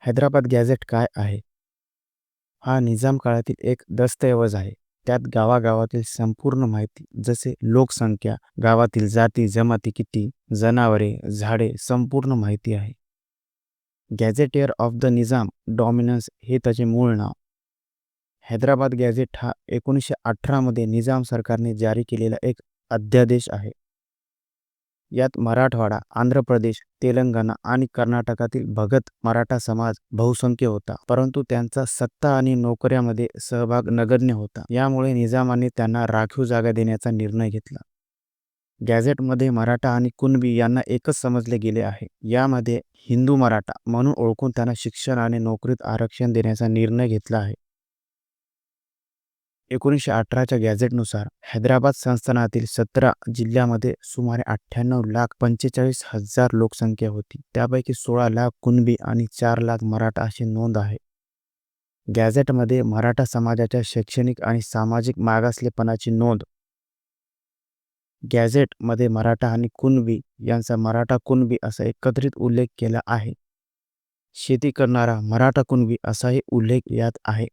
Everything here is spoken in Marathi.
हैदराबाद गॅझेट काय आहे? हा निजाम काळातील एक दस्तऐवज आहे. त्यात गावागावातील संपूर्ण माहिती जसे लोकसंख्या, गावातील जाती, जमाती किती, जनावरे, झाडे संपूर्ण माहिती आहे. Gazetteer of the Nizam dominance हे त्याचे मूळ नाव. हैदराबाद गॅझेट हा 1918 मध्ये निजाम सरकारने जारी केलेला एक अध्यादेश आहे. यात मराठवाडा, आंध्र प्रदेश, तेलंगणा आणि कर्नाटकातील भगत मराठा समाज बहुसंख्य होता, परंतु त्यांचा सत्ता आणि नोकऱ्यामध्ये सहभाग नगण्य होता. यामुळे निजामाने त्यांना राखीव जागा देण्याचा निर्णय घेतला. गॅझेटमध्ये मराठा आणि कुणबी यांना एकच समजले गेले आहे. यामध्ये हिंदू मराठा म्हणून ओळखून त्यांना शिक्षण आणि नोकरीत आरक्षण देण्याचा निर्णय घेतला आहे. 1918च्या गॅझेटनुसार हैदराबाद संस्थानातील 17 जिल्ह्यामध्ये सुमारे 98,45,000 लोकसंख्या होती. त्यापैकी 16 लाख कुणबी आणि 4 लाख मराठा अशी नोंद आहे. गॅझेटमध्ये मराठा समाजाच्या शैक्षणिक आणि सामाजिक मागासलेपणाची नोंद. गॅझेटमध्ये मराठा आणि कुणबी यांचा मराठा कुणबी असा एकत्रित उल्लेख केला आहे. शेती करणारा मराठा कुणबी असाही उल्लेख यात आहे.